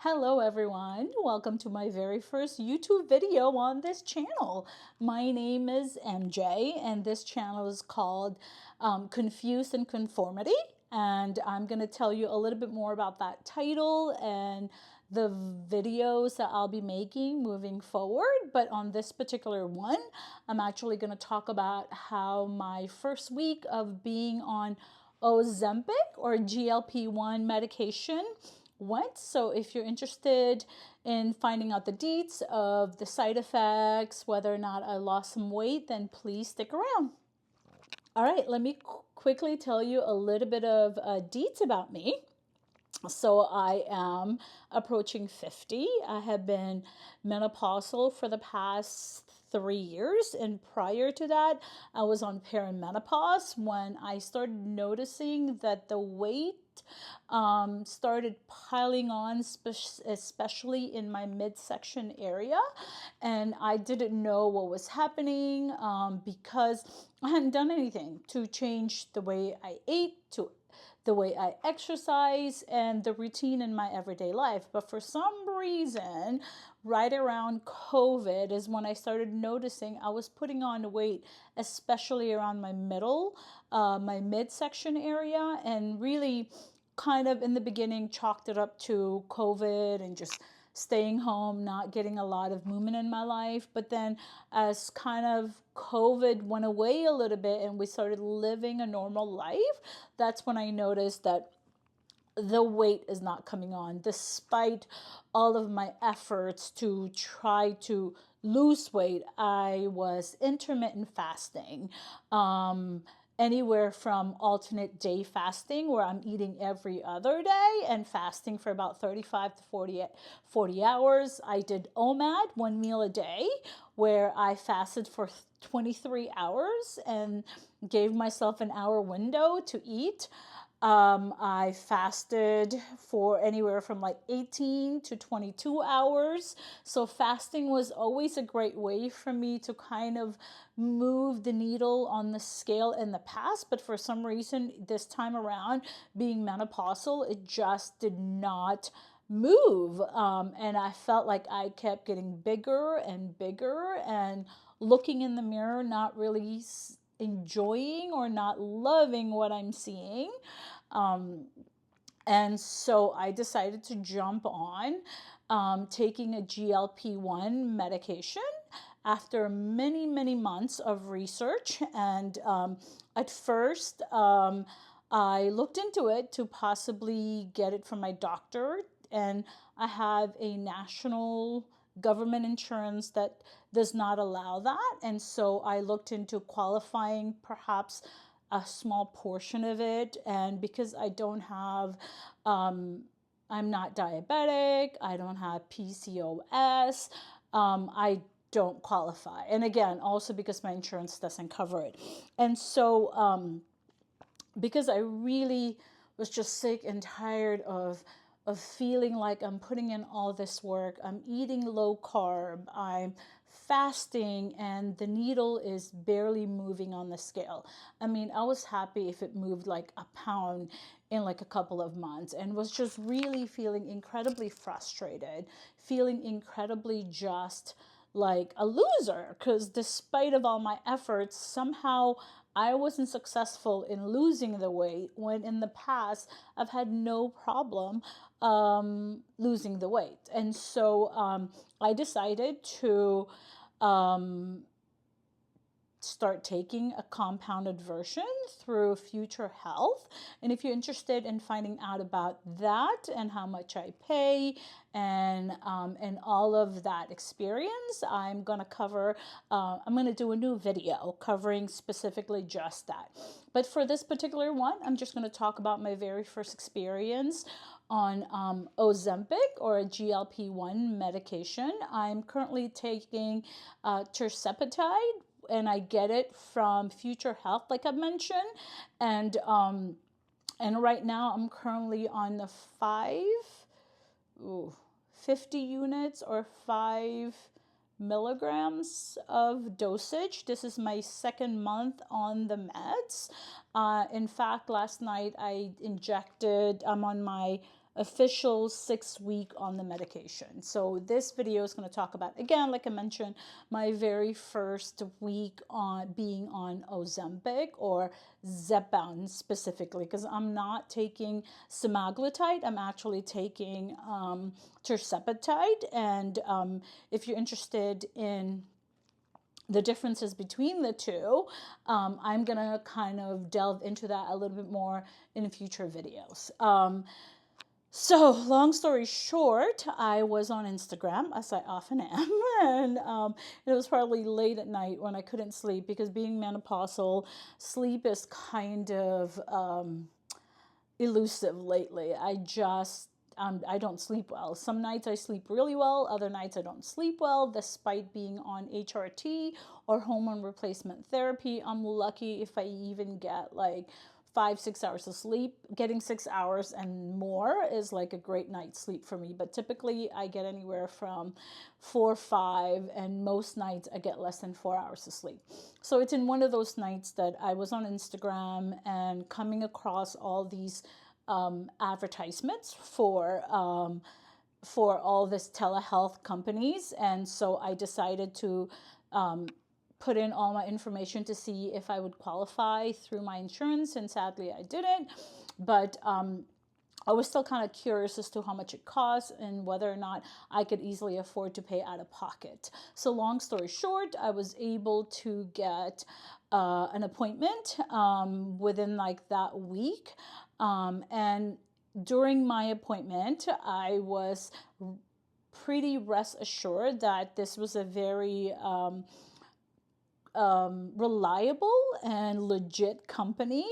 Hello everyone, welcome to my very first YouTube video on this channel. My name is MJ and this channel is called Confused in Conformity, and I'm going to tell you a little bit more about that title and the videos that I'll be making moving forward. But on this particular one, I'm actually going to talk about how my first week of being on Ozempic or GLP-1 medication went. So if you're interested in finding out the deets of the side effects, whether or not I lost some weight, then please stick around. All right, let me quickly tell you a little bit of deets about me. So I am approaching 50. I have been menopausal for the past 3 years. And prior to that, I was on perimenopause when I started noticing that the weight started piling on, especially in my midsection area. And I didn't know what was happening because I hadn't done anything to change the way I ate, to the way I exercise, and the routine in my everyday life. But for some reason, right around COVID is when I started noticing I was putting on weight, especially around my midsection area, and really kind of in the beginning chalked it up to COVID and just staying home, not getting a lot of movement in my life. But then as kind of COVID went away a little bit and we started living a normal life, that's when I noticed that the weight is not coming on despite all of my efforts to try to lose weight. I was intermittent fasting, anywhere from alternate day fasting, where I'm eating every other day, and fasting for about 35 to 40 hours. I did OMAD, 1 meal a day, where I fasted for 23 hours and gave myself an hour window to eat. I fasted for anywhere from like 18 to 22 hours. So fasting was always a great way for me to kind of move the needle on the scale in the past. But for some reason, this time around, being menopausal, it just did not move. And I felt like I kept getting bigger and bigger and looking in the mirror, not really enjoying or not loving what I'm seeing. And so I decided to jump on taking a GLP-1 medication after many, many months of research. And at first, I looked into it to possibly get it from my doctor. And I have a national government insurance that does not allow that. And so I looked into qualifying perhaps a small portion of it. And because I don't have, I'm not diabetic, I don't have PCOS, I don't qualify. And again, also because my insurance doesn't cover it. And so, because I really was just sick and tired of feeling like I'm putting in all this work. I'm eating low carb, I'm fasting, and the needle is barely moving on the scale. I mean, I was happy if it moved like a pound in like a couple of months, and was just really feeling incredibly frustrated, feeling incredibly just like a loser, because despite of all my efforts, somehow I wasn't successful in losing the weight, when in the past I've had no problem losing the weight. And so I decided to start taking a compounded version through Future Health. And if you're interested in finding out about that and how much I pay and all of that experience, I'm going to cover, I'm going to do a new video covering specifically just that. But for this particular one, I'm just going to talk about my very first experience on Ozempic, or a GLP-1 medication. I'm currently taking Tirzepatide, and I get it from Future Health, like I mentioned. And right now I'm currently on the 50 units or 5 milligrams of dosage. This is my second month on the meds. In fact, last night I injected, I'm on my official 6 week on the medication. So this video is going to talk about, again, like I mentioned, my very first week on being on Ozempic, or Zepbound specifically, because I'm not taking semaglutide. I'm actually taking Tirzepatide. And if you're interested in the differences between the two, I'm going to kind of delve into that a little bit more in future videos. So long story short, I was on Instagram, as I often am, and it was probably late at night when I couldn't sleep, because being menopausal, sleep is kind of elusive lately. I don't sleep well. Some nights I sleep really well, other nights I don't sleep well, despite being on HRT or hormone replacement therapy. I'm lucky if I even get like 5-6 hours of sleep. Getting 6 hours and more is like a great night's sleep for me. But typically I get anywhere from 4 or 5, and most nights I get less than 4 hours of sleep. So it's in one of those nights that I was on Instagram and coming across all these advertisements for all this telehealth companies. And so I decided to put in all my information to see if I would qualify through my insurance, and sadly I didn't. But I was still kind of curious as to how much it costs and whether or not I could easily afford to pay out of pocket. So long story short, I was able to get an appointment within like that week. And during my appointment, I was pretty rest assured that this was a very reliable and legit company.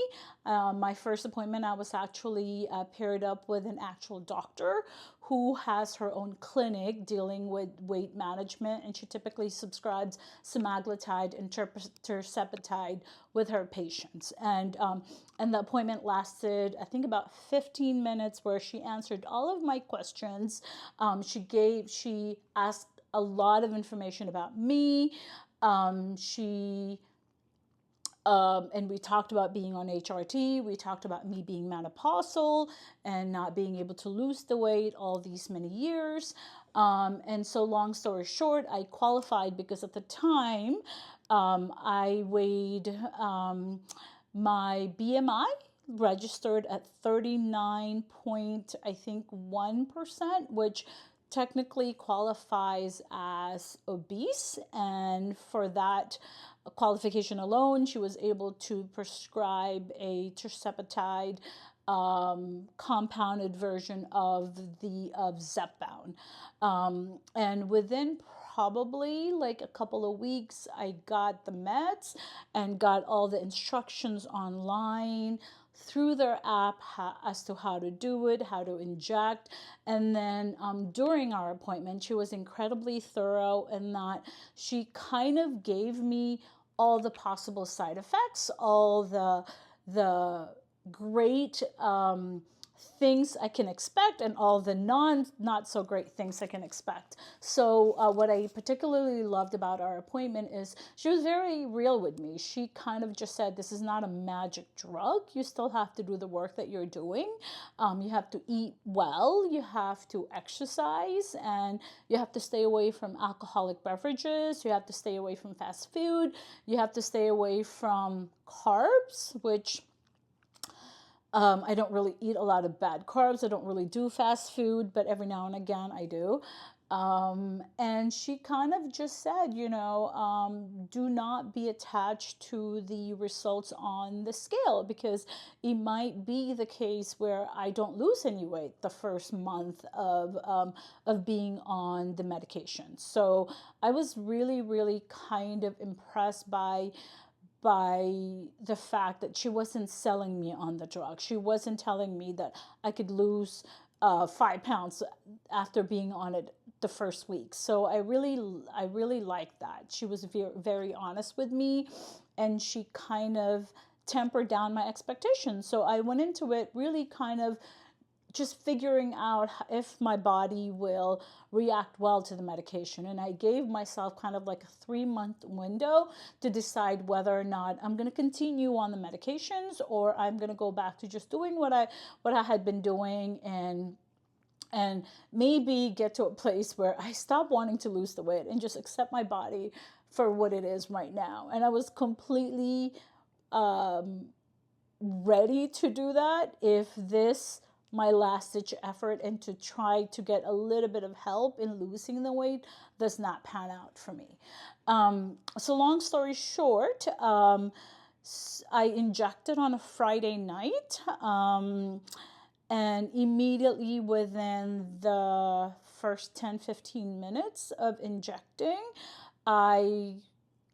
My first appointment, I was actually paired up with an actual doctor who has her own clinic dealing with weight management, and she typically subscribes semaglutide and tirzepatide with her patients. And the appointment lasted, I think, about 15 minutes, where she answered all of my questions. She asked a lot of information about me. And we talked about being on HRT. We talked about me being menopausal and not being able to lose the weight all these many years. And so long story short, I qualified because at the time I weighed my BMI registered at 39 point, I think, 1%, which technically qualifies as obese. And for that qualification alone, she was able to prescribe a tirzepatide compounded version of Zepbound. And within probably like a couple of weeks, I got the meds and got all the instructions online through their app as to how to do it, how to inject. And then during our appointment, she was incredibly thorough in that she kind of gave me all the possible side effects, all the great things I can expect, and all the not so great things I can expect. So what I particularly loved about our appointment is she was very real with me. She kind of just said, this is not a magic drug. You still have to do the work that you're doing. You have to eat well, you have to exercise, and you have to stay away from alcoholic beverages. You have to stay away from fast food. You have to stay away from carbs, which I don't really eat a lot of bad carbs. I don't really do fast food, but every now and again I do. And she kind of just said, do not be attached to the results on the scale, because it might be the case where I don't lose any weight the first month of being on the medication. So I was really, really kind of impressed by the fact that she wasn't selling me on the drug. She wasn't telling me that I could lose 5 pounds after being on it the first week. So I really liked that. She was very, very honest with me, and she kind of tempered down my expectations. So I went into it really kind of just figuring out if my body will react well to the medication. And I gave myself kind of like a 3-month window to decide whether or not I'm going to continue on the medications, or I'm going to go back to just doing what I had been doing and and maybe get to a place where I stop wanting to lose the weight and just accept my body for what it is right now. And I was completely ready to do that if this my last ditch effort and to try to get a little bit of help in losing the weight does not pan out for me. So long story short, I injected on a Friday night, and immediately within the first 10-15 minutes of injecting, I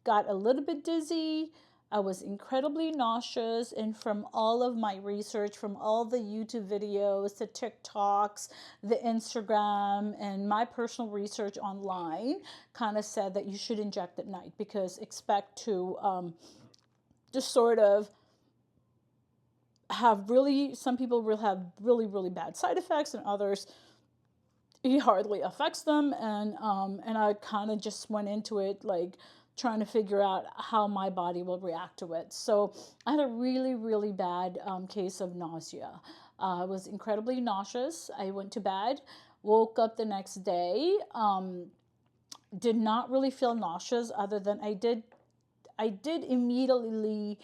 got a little bit dizzy. I was incredibly nauseous, and from all of my research, from all the YouTube videos, the TikToks, the Instagram, and my personal research online kind of said that you should inject at night because expect to just sort of have some people will have really bad side effects, and others it hardly affects them. And I kind of just went into it like trying to figure out how my body will react to it. So I had a really bad case of nausea. I was incredibly nauseous. I went to bed, woke up the next day, did not really feel nauseous, other than I did immediately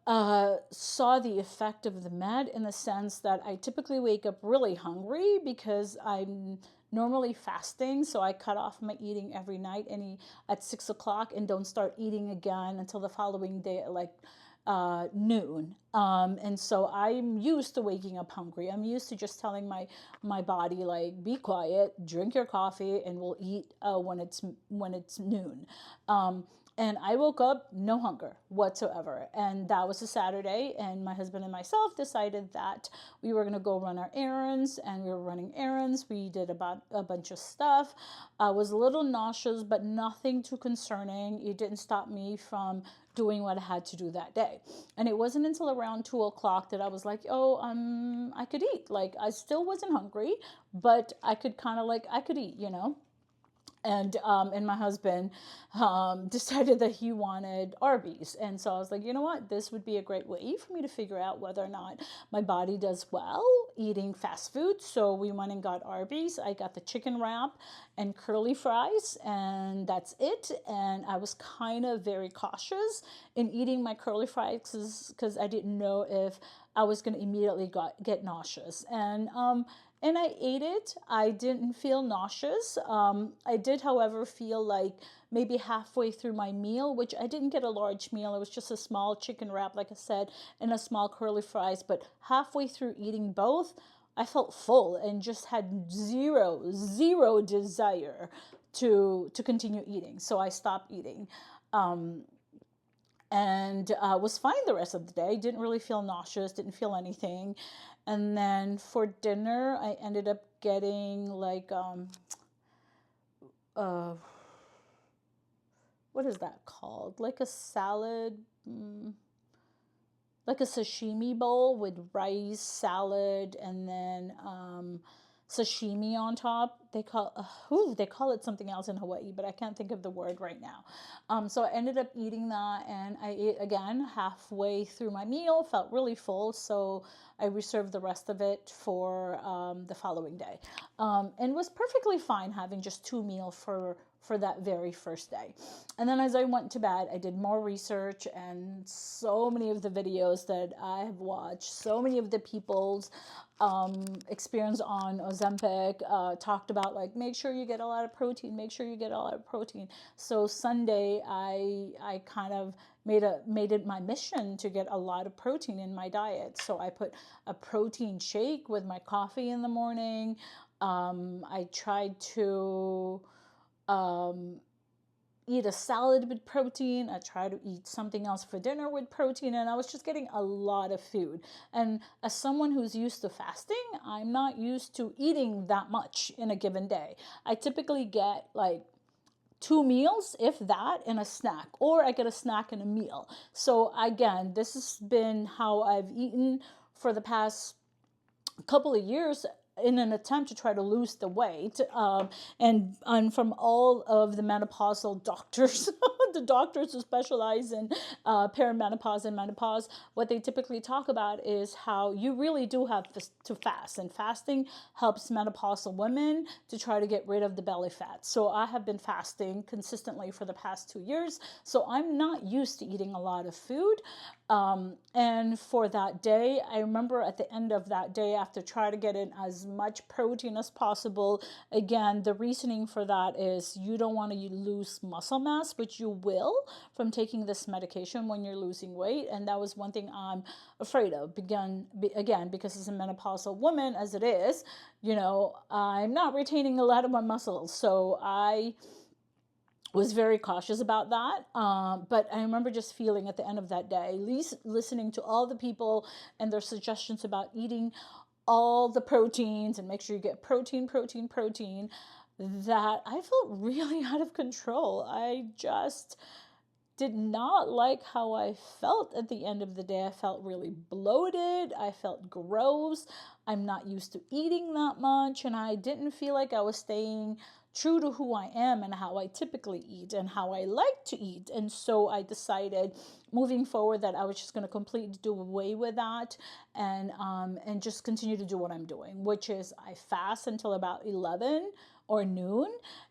saw the effect of the med, in the sense that I typically wake up really hungry because I'm normally fasting. So I cut off my eating every night at 6 o'clock and don't start eating again until the following day at like noon. And so I'm used to waking up hungry. I'm used to just telling my body, like, be quiet, drink your coffee, and we'll eat when it's noon. And I woke up no hunger whatsoever. And that was a Saturday. And my husband and myself decided that we were going to go run our errands. And we were running errands. We did about a bunch of stuff. I was a little nauseous, but nothing too concerning. It didn't stop me from doing what I had to do that day. And it wasn't until around 2 o'clock that I was like, I could eat. Like, I still wasn't hungry, but I could I could eat, you know? And my husband decided that he wanted Arby's. And so I was like, you know what? This would be a great way for me to figure out whether or not my body does well eating fast food. So we went and got Arby's. I got the chicken wrap and curly fries, and that's it. And I was kind of very cautious in eating my curly fries because I didn't know if I was going to immediately get nauseous. And I ate it. I didn't feel nauseous. I did, however, feel like maybe halfway through my meal, which I didn't get a large meal. It was just a small chicken wrap, like I said, and a small curly fries. But halfway through eating both, I felt full and just had zero desire to continue eating. So I stopped eating. And was fine the rest of the day. Didn't really feel nauseous, didn't feel anything. And then for dinner, I ended up getting like, what is that called? Like a salad, like a sashimi bowl with rice, salad, and then sashimi on top. They call it something else in Hawaii, but I can't think of the word right now. So I ended up eating that, and I ate again halfway through my meal, felt really full, so I reserved the rest of it for the following day. And was perfectly fine having just 2 meals for that very first day. And then as I went to bed, I did more research, and so many of the videos that I have watched, so many of the people's experience on Ozempic talked about, like, make sure you get a lot of protein, make sure you get a lot of protein. So Sunday, I kind of made it my mission to get a lot of protein in my diet. So I put a protein shake with my coffee in the morning. I tried to eat a salad with protein. I tried to eat something else for dinner with protein, and I was just getting a lot of food. And as someone who's used to fasting, I'm not used to eating that much in a given day. I typically get like 2 meals, if that, and a snack, or I get a snack and a meal. So again, this has been how I've eaten for the past couple of years in an attempt to try to lose the weight. And from all of the menopausal doctors the doctors who specialize in perimenopause and menopause, what they typically talk about is how you really do have to fast, and fasting helps menopausal women to try to get rid of the belly fat. So I have been fasting consistently for the past 2 years, so I'm not used to eating a lot of food. And for that day, I remember at the end of that day, after trying to get in as much protein as possible, again, the reasoning for that is you don't want to lose muscle mass, which you will from taking this medication when you're losing weight. And that was one thing I'm afraid of, again, because as a menopausal woman, as it is, I'm not retaining a lot of my muscles. So I was very cautious about that. But I remember just feeling at the end of that day, listening to all the people and their suggestions about eating all the proteins and make sure you get protein, that I felt really out of control. I just did not like how I felt at the end of the day. I felt really bloated. I felt gross. I'm not used to eating that much, and I didn't feel like I was staying true to who I am and how I typically eat and how I like to eat. And so I decided moving forward that I was just going to completely do away with that and just continue to do what I'm doing, which is I fast until about 11 or noon,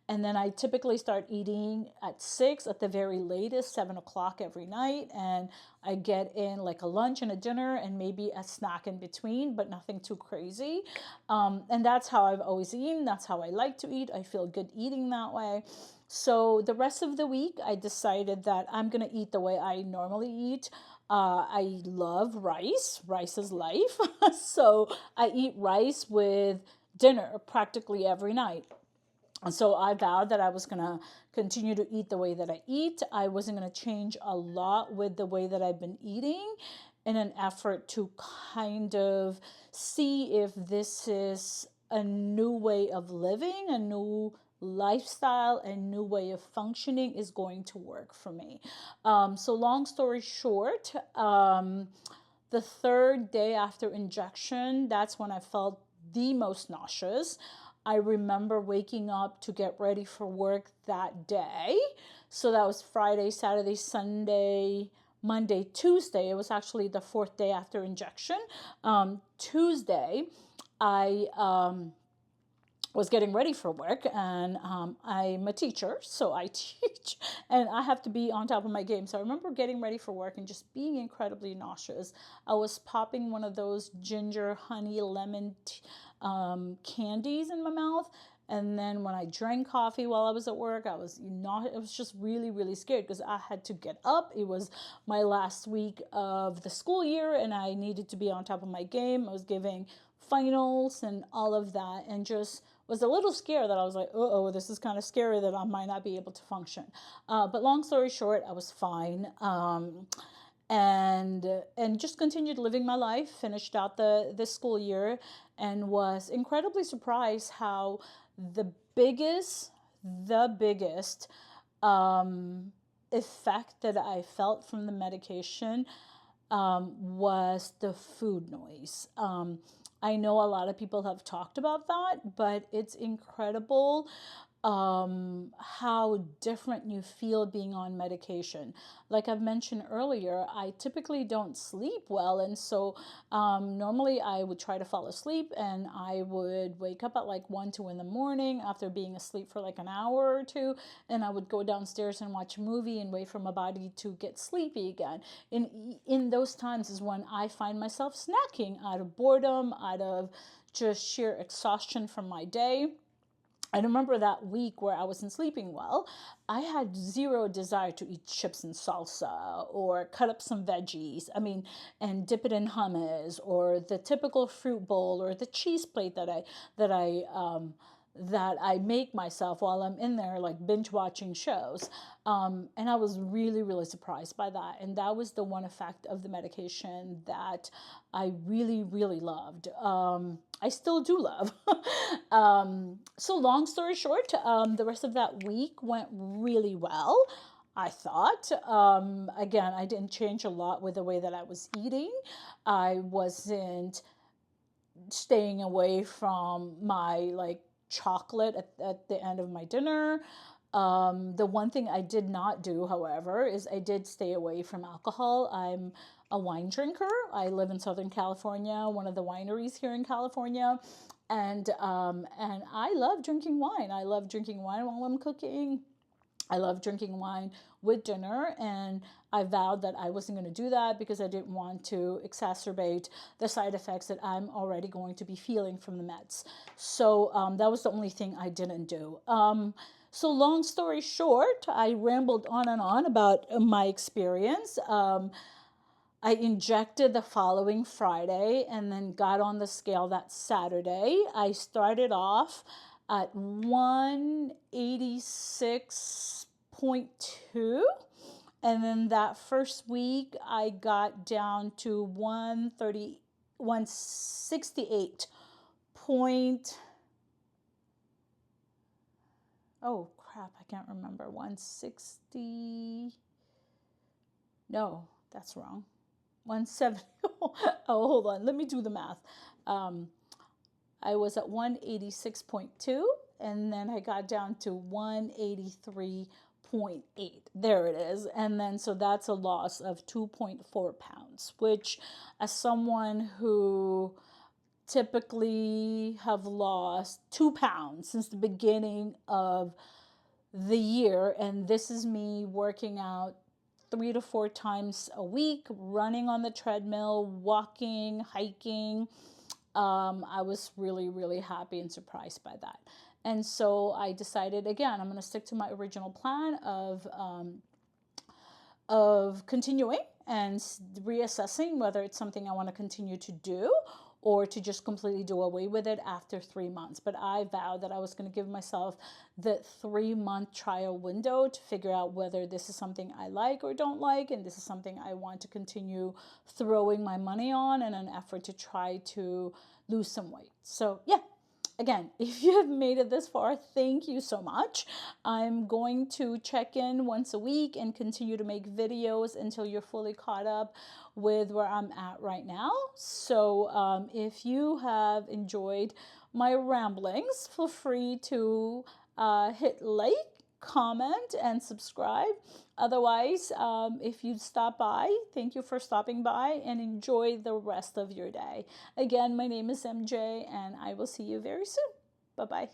and then I typically start eating at 6, at the very latest 7 o'clock every night, and I get in like a lunch and a dinner and maybe a snack in between, but nothing too crazy. And that's how I've always eaten. That's how I like to eat. I feel good eating that way. So the rest of the week, I decided that I'm going to eat the way I normally eat. I love rice. Rice is life. So I eat rice with dinner practically every night. And so I vowed that I was going to continue to eat the way that I eat. I wasn't going to change a lot with the way that I've been eating in an effort to kind of see if this is a new way of living, a new lifestyle, a new way of functioning is going to work for me. So long story short, the third day after injection, that's when I felt the most nauseous. I remember waking up to get ready for work that day. So that was Friday, Saturday, Sunday, Monday, Tuesday. It was actually the fourth day after injection. Tuesday, I was getting ready for work, and I'm a teacher, so I teach, and I have to be on top of my game. So I remember getting ready for work and just being incredibly nauseous. I was popping one of those ginger, honey, lemon candies in my mouth. And then when I drank coffee while I was at work, I was just really, really scared because I had to get up. It was my last week of the school year and I needed to be on top of my game. I was giving finals and all of that, and just was a little scared that I was like, oh, this is kind of scary that I might not be able to function. But long story short, I was fine. And just continued living my life, finished out the school year, and was incredibly surprised how the biggest effect that I felt from the medication was the food noise. I know a lot of people have talked about that, but it's incredible how different you feel being on medication. Like I've mentioned earlier, I typically don't sleep well, and so normally I would try to fall asleep and I would wake up at like 1, 2 in the morning after being asleep for like an hour or two, and I would go downstairs and watch a movie and wait for my body to get sleepy again. In those times is when I find myself snacking out of boredom, out of just sheer exhaustion from my day. I remember that week where I wasn't sleeping well, I had zero desire to eat chips and salsa or cut up some veggies, and dip it in hummus or the typical fruit bowl or the cheese plate that I make myself while I'm in there, like binge watching shows. And I was really, really surprised by that. And that was the one effect of the medication that I really, really loved. I still do love. So long story short, the rest of that week went really well, I thought. Again, I didn't change a lot with the way that I was eating. I wasn't staying away from my chocolate at the end of my dinner. The one thing I did not do, however, is I did stay away from alcohol. I'm a wine drinker. I live in Southern California, one of the wineries here in California, and I love drinking wine. I love drinking wine while I'm cooking. I love drinking wine with dinner, and I vowed that I wasn't going to do that because I didn't want to exacerbate the side effects that I'm already going to be feeling from the meds. So that was the only thing I didn't do. So long story short, I rambled on and on about my experience. I injected the following Friday and then got on the scale that Saturday. I started off at 186.2. And then that first week, I got down to 168 point. Oh, crap, I can't remember. 160. No, that's wrong. 170. Oh, hold on. Let me do the math. I was at 186.2, and then I got down to 183.8. There it is. And then, so that's a loss of 2.4 pounds, which, as someone who typically have lost 2 pounds since the beginning of the year, and this is me working out 3 to 4 times a week, running on the treadmill, walking, hiking. I was really, really happy and surprised by that. And so I decided, again, I'm going to stick to my original plan of continuing and reassessing whether it's something I want to continue to do or to just completely do away with it after 3 months. But I vowed that I was going to give myself the 3-month trial window to figure out whether this is something I like or don't like, and this is something I want to continue throwing my money on in an effort to try to lose some weight. So yeah, again, if you have made it this far, thank you so much. I'm going to check in once a week and continue to make videos until you're fully caught up with where I'm at right now. So if you have enjoyed my ramblings, feel free to hit like, comment, and subscribe. Otherwise, if you stop by, thank you for stopping by and enjoy the rest of your day. Again, my name is MJ, and I will see you very soon. Bye-bye.